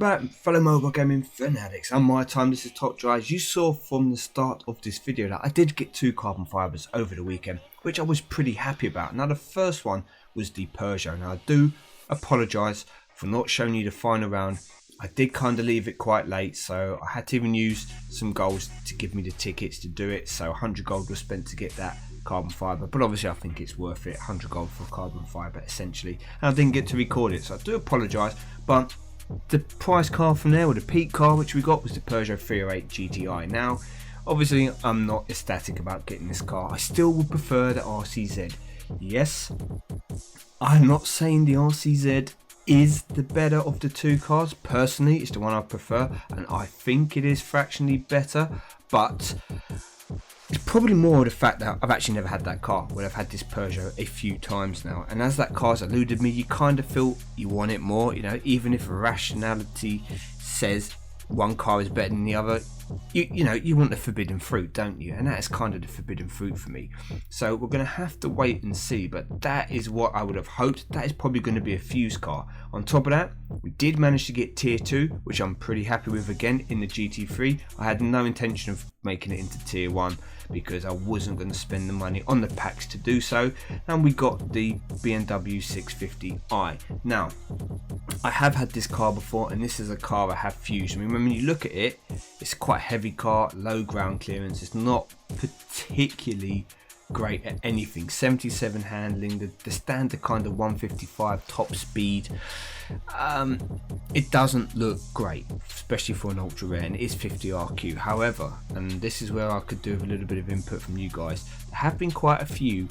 back, fellow mobile gaming fanatics. I'm MyTyme, this is Hutch. As you saw from the start of this video, that I did get 2 carbon fibers over the weekend, which I was pretty happy about. Now the first one was the Peugeot. Now I do apologise for not showing you the final round. I did kind of leave it quite late, so I had to even use some golds to give me the tickets to do it. So 100 gold was spent to get that carbon fiber, but obviously I think it's worth it. 100 gold for carbon fiber essentially, and I didn't get to record it, so I do apologise. But the prize car from there, or the peak car which we got, was the Peugeot 308 GTI. Now obviously I'm not ecstatic about getting this car. I still would prefer the RCZ. Yes, I'm not saying the RCZ is the better of the 2 cars. Personally, it's the one I prefer, and I think it is fractionally better, but it's probably more the fact that I've actually never had that car, when I've had this Peugeot a few times now, and as that car's eluded me, you kind of feel you want it more, you know, even if rationality says one car is better than the other. You know, you want the forbidden fruit, don't you? And that is kind of the forbidden fruit for me. So we're going to have to wait and see, but that is what I would have hoped. That is probably going to be a fuse car. On top of that, we did manage to get tier 2, which I'm pretty happy with again in the GT3. I had no intention of making it into tier 1 because I wasn't going to spend the money on the packs to do so. And we got the BMW 650i. Now, I have had this car before, and this is a car I have fused. I mean, when you look at it, it's quite a heavy car, low ground clearance. It's not particularly great at anything. 77 handling, the standard kind of 155 top speed. It doesn't look great, especially for an ultra rare, and it is 50 RQ. However, and this is where I could do with a little bit of input from you guys, there have been quite a few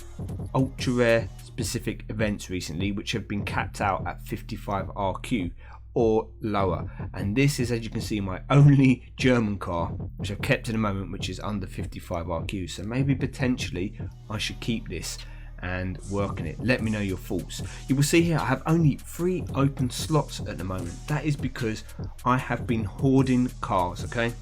ultra rare specific events recently which have been capped out at 55 RQ or lower, and this is, as you can see, my only German car which I've kept at the moment, which is under 55 RQ. So maybe potentially I should keep this and work on it. Let me know your thoughts. You will see here I have only 3 open slots at the moment. That is because I have been hoarding cars, okay,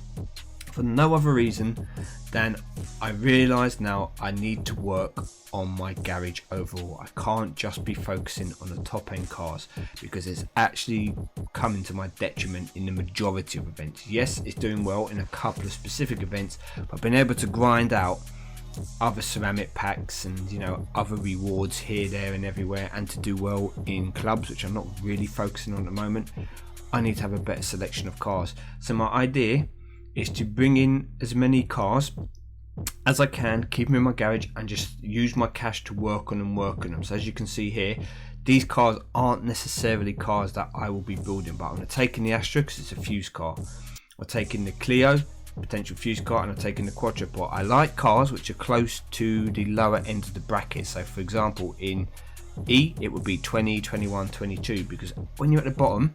for no other reason than I realise now I need to work on my garage overall. I can't just be focusing on the top end cars, because it's actually coming to my detriment in the majority of events. Yes, it's doing well in a couple of specific events, but I've been able to grind out other ceramic packs and, you know, other rewards here, there and everywhere, and to do well in clubs, which I'm not really focusing on at the moment. I need to have a better selection of cars. So my idea is to bring in as many cars as I can, keep them in my garage, and just use my cash to work on them. So as you can see here, these cars aren't necessarily cars that I will be building, but I'm going to take in the Astra because it's a fuse car. I'll take in the Clio, potential fuse car, and I'll take in the Quadriport. I like cars which are close to the lower end of the bracket. So for example, in E it would be 20, 21, 22, because when you're at the bottom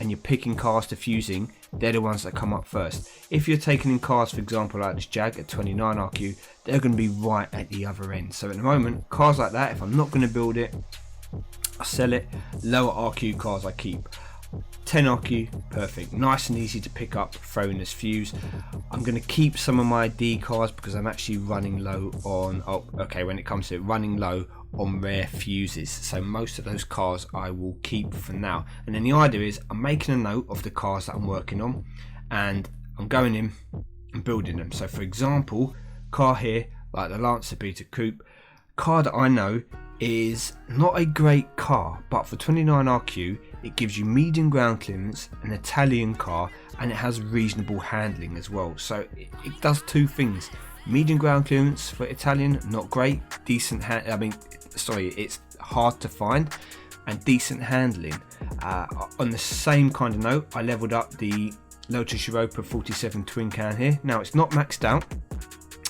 and you're picking cars to fusing, they're the ones that come up first. If you're taking in cars, for example, like this Jag at 29 RQ, they're going to be right at the other end. So at the moment, cars like that, if I'm not going to build it, I sell it. Lower RQ cars I keep. 10 RQ, perfect, nice and easy to pick up, throw in this fuse. I'm going to keep some of my D cars because I'm actually running low on, when it comes to it, running low on rare fuses. So most of those cars I will keep for now. And then the idea is I'm making a note of the cars that I'm working on, and I'm going in and building them. So for example, car here, like the Lancer Beta Coupe, car that I know is not a great car, but for 29 RQ it gives you medium ground clearance, an Italian car, and it has reasonable handling as well. So it does 2 things: medium ground clearance for Italian, not great, decent it's hard to find, and decent handling. On the same kind of note, I leveled up the Lotus Europa 47 twin can here. Now it's not maxed out,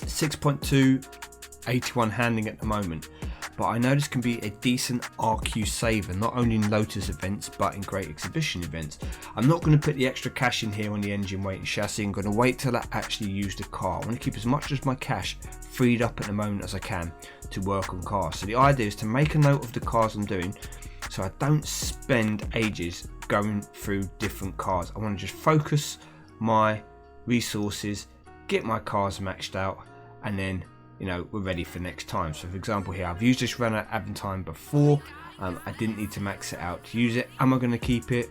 6.2, 81 handling at the moment, but I know this can be a decent RQ saver, not only in Lotus events but in great exhibition events. I'm not going to put the extra cash in here on the engine weight and chassis. I'm going to wait till I actually use the car. I want to keep as much of my cash freed up at the moment as I can to work on cars. So the idea is to make a note of the cars I'm doing, so I don't spend ages going through different cars. I want to just focus my resources, get my cars maxed out, and then, you know, we're ready for next time. So for example here, I've used this run at Aventine before. I didn't need to max it out to use it. Am I going to keep it?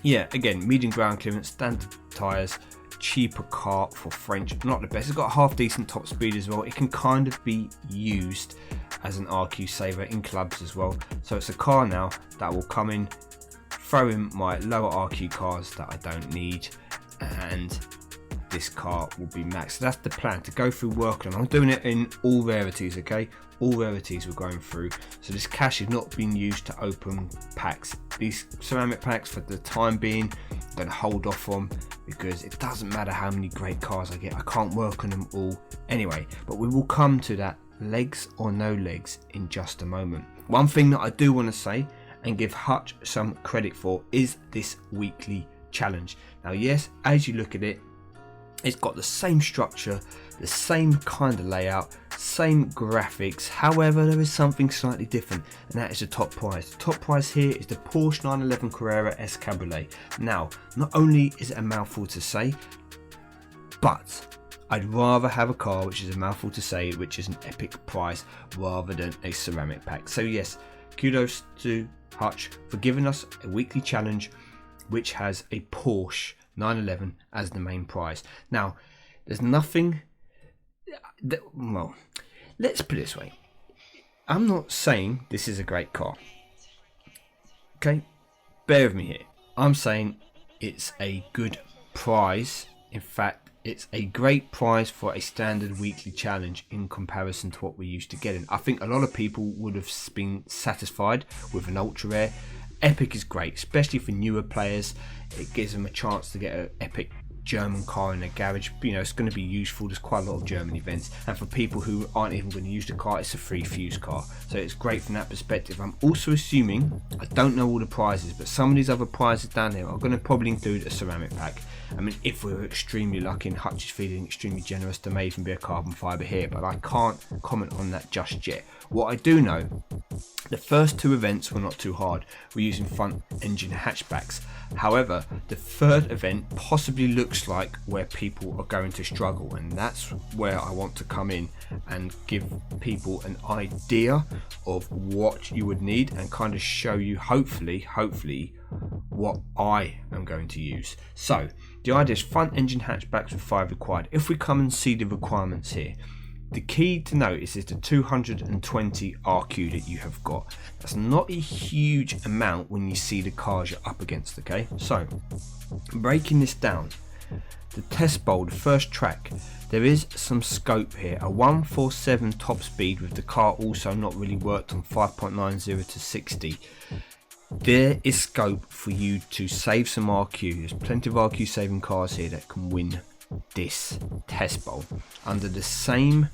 Yeah, again, medium ground clearance, standard tyres, cheaper car for French, not the best. It's got a half decent top speed as well. It can kind of be used as an RQ saver in clubs as well. So it's a car now that will come in, throw in my lower RQ cars that I don't need, and this car will be maxed. So that's the plan, to go through work on them. I'm doing it in all rarities, okay? All rarities we're going through. So this cash is not being used to open packs. These ceramic packs, for the time being, I'm going to hold off on, because it doesn't matter how many great cars I get, I can't work on them all anyway. But we will come to that, legs or no legs, in just a moment. One thing that I do want to say and give Hutch some credit for is this weekly challenge. Now yes, as you look at it, it's got the same structure, the same kind of layout, same graphics. However, there is something slightly different, and that is the top prize. The top prize here is the Porsche 911 Carrera S Cabriolet. Now, not only is it a mouthful to say, but I'd rather have a car which is a mouthful to say, which is an epic prize, rather than a ceramic pack. So yes, kudos to Hutch for giving us a weekly challenge which has a Porsche 911 as the main prize. Now, there's nothing that, well, let's put it this way. I'm not saying this is a great car. Okay, bear with me here. I'm saying it's a good prize. In fact, it's a great prize for a standard weekly challenge in comparison to what we're used to getting. I think a lot of people would have been satisfied with an ultra rare. Epic is great, especially for newer players. It gives them a chance to get an epic German car in their garage. You know, it's going to be useful. There's quite a lot of German events, and for people who aren't even going to use the car, it's a free fuse car, so it's great from that perspective. I'm also assuming, I don't know all the prizes, but some of these other prizes down there are going to probably include a ceramic pack. I mean, if we're extremely lucky and Hutch is feeling extremely generous, there may even be a carbon fibre here, but I can't comment on that just yet. What I do know, the first two events were not too hard. We're using front engine hatchbacks. However, the third event possibly looks like where people are going to struggle, and that's where I want to come in and give people an idea of what you would need and kind of show you, hopefully, what I am going to use. So the idea is front engine hatchbacks with 5 required. If we come and see the requirements here, the key to notice is the 220 RQ that you have got. That's not a huge amount when you see the cars you're up against, okay? So, breaking this down, the test bowl, the first track, there is some scope here. A 147 top speed with the car also not really worked on 5.90 to 60. There is scope for you to save some RQ. There's plenty of RQ saving cars here that can win this test bowl under the same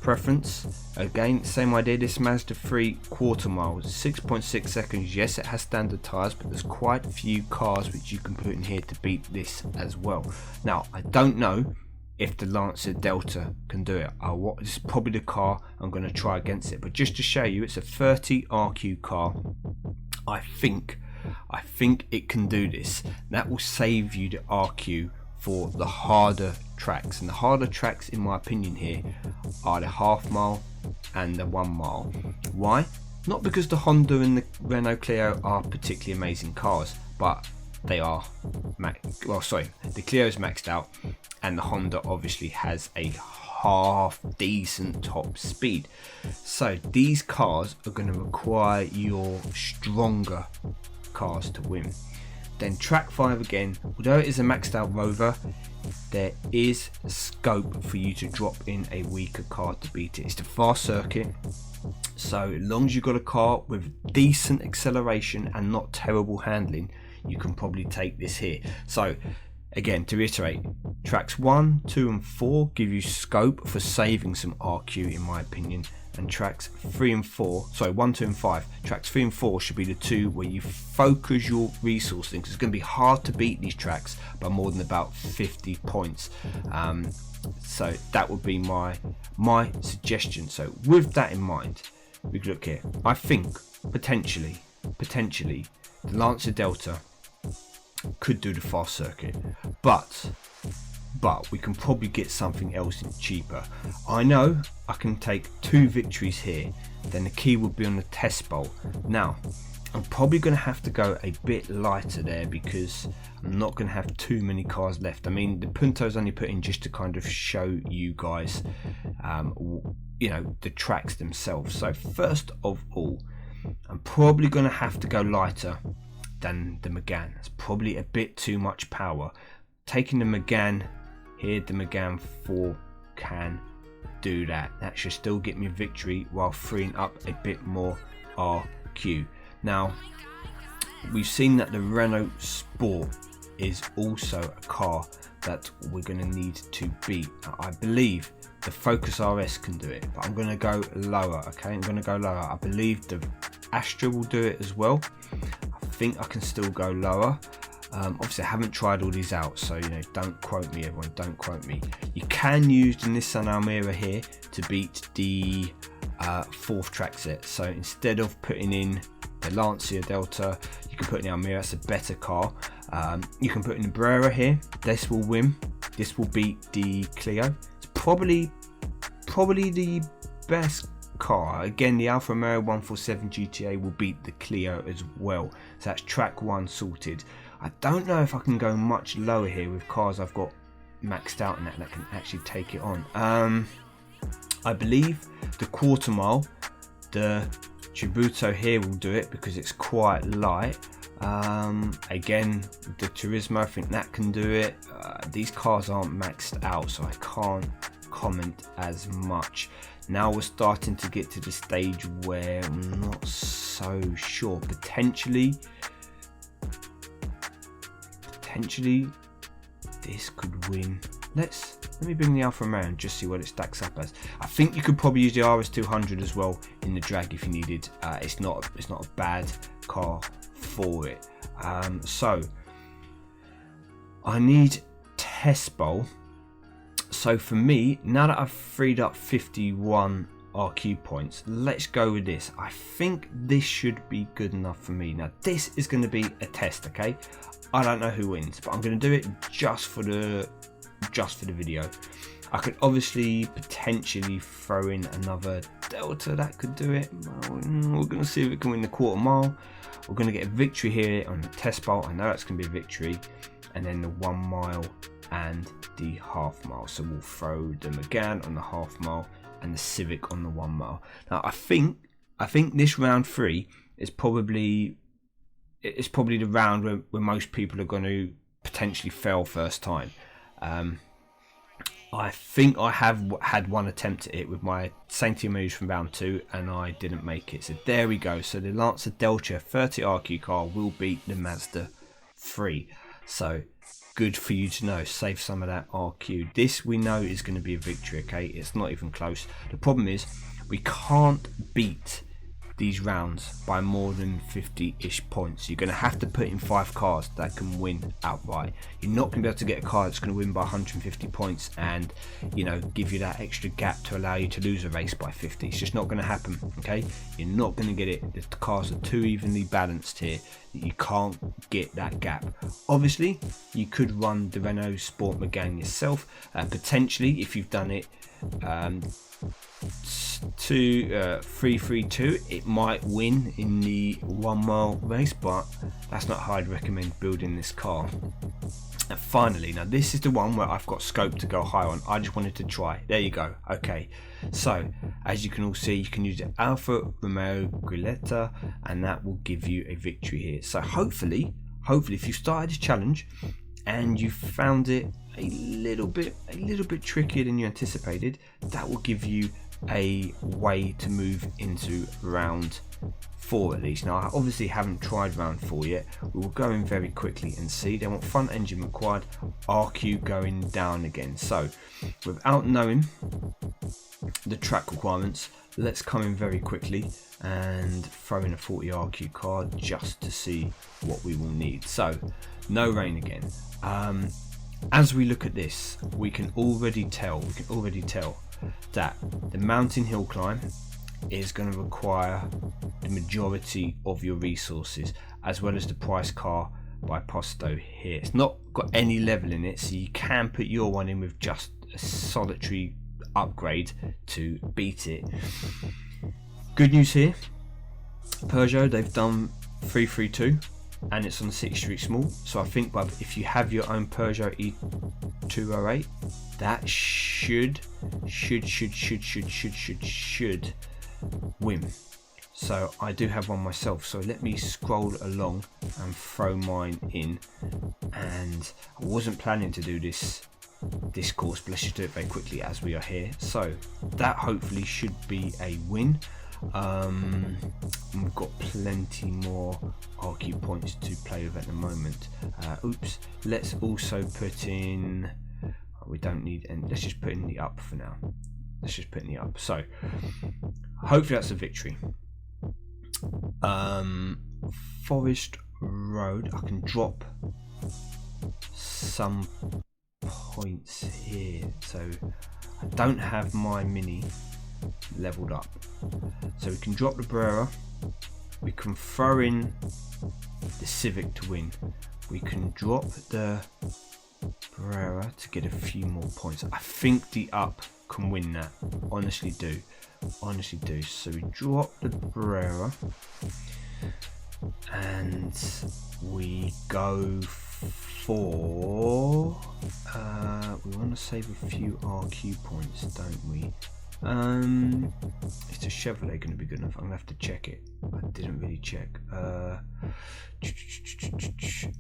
preference. Again, same idea. This Mazda 3 quarter miles, 6.6 seconds. Yes, it has standard tires, but there's quite a few cars which you can put in here to beat this as well. Now, I don't know if the Lancer Delta can do it. This is probably the car I'm going to try against it, but just to show you, it's a 30 RQ car. I think it can do this. That will save you the RQ for the harder tracks, and the harder tracks in my opinion here are the half mile and the 1 mile. Why? Not because the Honda and the Renault Clio are particularly amazing cars, but they are the Clio is maxed out, and the Honda obviously has a half decent top speed. So these cars are going to require your stronger cars to win. Then track 5 again, although it is a maxed out Rover, there is scope for you to drop in a weaker car to beat it. It's the fast circuit, so as long as you've got a car with decent acceleration and not terrible handling, you can probably take this here. So again, to reiterate, tracks 1, 2 and 4 give you scope for saving some RQ in my opinion, and tracks 1, 2 and 5, tracks 3 and 4 should be the two where you focus your resourcing, because it's going to be hard to beat these tracks by more than about 50 points. So that would be my suggestion. So with that in mind, we look here. I think potentially the Lancer Delta could do the fast circuit, but we can probably get something else cheaper. I know I can take 2 victories here. Then the key would be on the test bowl. Now, I'm probably going to have to go a bit lighter there because I'm not going to have too many cars left. I mean, the Punto's only put in just to kind of show you guys, you know, the tracks themselves. So first of all, I'm probably going to have to go lighter than the Megane. It's probably a bit too much power. Taking the Megane here, the Megane 4 can do that. That should still get me a victory while freeing up a bit more RQ. Now, we've seen that the Renault Sport is also a car that we're going to need to beat. I believe the Focus RS can do it, but I'm going to go lower. Okay, I'm going to go lower. I believe the Astra will do it as well. I think I can still go lower. Obviously I haven't tried all these out, so you know, don't quote me everyone, don't quote me. You can use the Nissan Almera here to beat the 4th track set. So instead of putting in the Lancia Delta, you can put in the Almera. It's a better car. You can put in the Brera here. This will win. This will beat the Clio. It's probably the best car. Again, the Alfa Romeo 147 GTA will beat the Clio as well. So that's track 1 sorted. I don't know if I can go much lower here with cars I've got maxed out and that can actually take it on. I believe the quarter mile, the Tributo here will do it because it's quite light. Again, the Turismo, I think that can do it. These cars aren't maxed out, so I can't comment as much. Now we're starting to get to the stage where I'm not so sure. Potentially this could win. Let me bring the Alfa Romeo and just see what it stacks up as. I think you could probably use the RS200 as well in the drag if you needed. It's not a bad car for it. So I need test bowl. So for me, now that I've freed up 51 RQ points, let's go with this. I think this should be good enough for me. Now this is going to be a test, okay? I don't know who wins, but I'm going to do it just for the video. I could obviously potentially throw in another Delta that could do it. We're going to see if it can win the quarter mile. We're going to get a victory here on the test bowl. I know that's going to be a victory. And then the 1 mile and the half mile. So we'll throw the Megane on the half mile and the Civic on the 1 mile. Now I think this round 3 is probably the round where most people are going to potentially fail first time. I think I have had one attempt at it with my Saint Moves from round 2 and I didn't make it. So there we go. So the Lancer Delta 30 RQ car will beat the Mazda 3. So good for you to know. Save some of that RQ. This we know is going to be a victory, okay? It's not even close. The problem is we can't beat these rounds by more than 50-ish points. You're going to have to put in 5 cars that can win outright. You're not going to be able to get a car that's going to win by 150 points and, you know, give you that extra gap to allow you to lose a race by 50. It's just not going to happen, okay? You're not going to get it. The cars are too evenly balanced here. You can't get that gap. Obviously, you could run the Renault Sport Megane yourself. Potentially, if you've done it 3-3-2, it might win in the 1 mile race, but that's not how I'd recommend building this car. And finally, now this is the one where I've got scope to go high on. I just wanted to try. There you go. Okay, so as you can all see, you can use the Alfa Romeo Giulietta and that will give you a victory here. So hopefully if you started this challenge and you found it a little bit trickier than you anticipated, that will give you a way to move into round 4 at least. Now I obviously haven't tried round 4 yet. We will go in very quickly and see. They want front engine required, RQ going down again. So without knowing the track requirements, let's come in very quickly and throw in a 40 RQ car just to see what we will need. So no rain again. As we look at this, we can already tell that the mountain hill climb is going to require the majority of your resources, as well as the price car by Posto here. It's not got any level in it, so you can put your one in with just a solitary upgrade to beat it. Good news here, Peugeot, they've done 332 and it's on 6th Street Small. So I think, bruv, if you have your own Peugeot E208, that should win. So I do have one myself, so let me scroll along and throw mine in. And I wasn't planning to do this course, but let's just do it very quickly as we are here. So that hopefully should be a win. We've got plenty more RQ points to play with at the moment. Oops, let's also put in, we don't need, and let's just put in the up for now. Let's just put in the up. So hopefully that's a victory. Forest Road, I can drop some points here. So I don't have my Mini leveled up, so we can drop the Brera, we can throw in the Civic to win, we can drop the Brera to get a few more points. I think the up can win that, honestly do. So we drop the Brera and we go for we want to save a few RQ points, don't we? Is the Chevrolet going to be good enough? I'm going to have to check it. I didn't really check.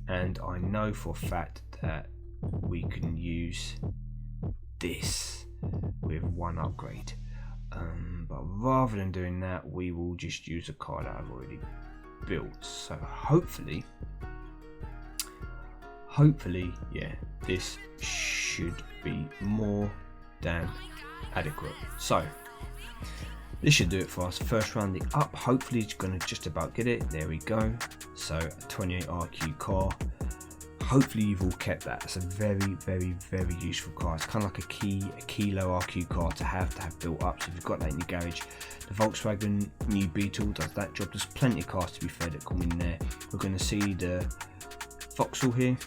And I know for a fact that we can use this with one upgrade. But rather than doing that, we will just use a car that I've already built. So hopefully, yeah, this should be more than adequate. So this should do it for us. First round, the up, hopefully it's going to just about get it. There we go. So a 28 RQ car. Hopefully you've all kept that. It's a very useful car. It's kind of like a kilo RQ car to have built up. So if you've got that in your garage, the Volkswagen new Beetle does that job. There's plenty of cars, to be fair, that come in there. We're going to see the Vauxhall here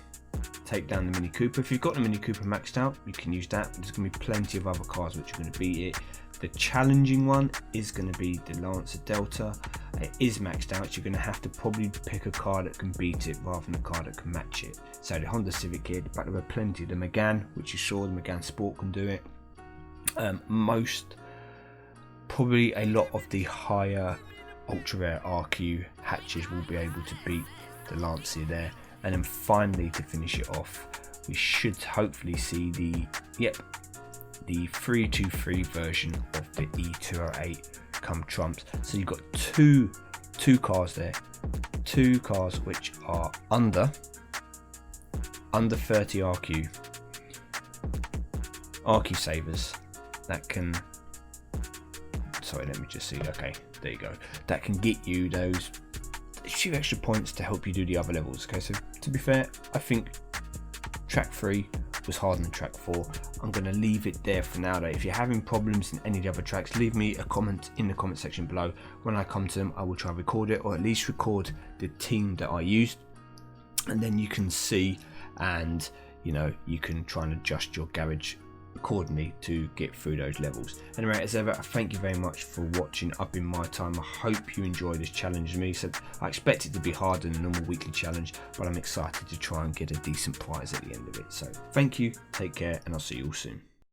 take down the Mini Cooper. If you've got the Mini Cooper maxed out, you can use that. There's going to be plenty of other cars which are going to beat it. The challenging one is going to be the Lancer Delta. It is maxed out, so you're going to have to probably pick a car that can beat it rather than a car that can match it. So the Honda Civic here, but there are plenty. The Megane, which you saw, the Megane Sport can do it. Probably a lot of the higher ultra rare RQ hatches will be able to beat the Lancer there. And then finally, to finish it off, we should hopefully see the 323 version of the E208 come trumps. So you've got two cars there, two cars which are under 30 RQ savers that can, sorry, let me just see, okay, there you go, that can get you those few extra points to help you do the other levels. Okay, so to be fair, I think track 3 was harder than track 4. I'm going to leave it there for now though. If you're having problems in any of the other tracks, leave me a comment in the comment section below. When I come to them, I will try to record it, or at least record the team that I used, and then you can see, and you know, you can try and adjust your garage accordingly to get through those levels. Anyway, as ever, thank you very much for watching Up in My Time. I hope you enjoy this challenge with me. So I expect it to be harder than a normal weekly challenge, but I'm excited to try and get a decent prize at the end of it. So thank you, take care, and I'll see you all soon.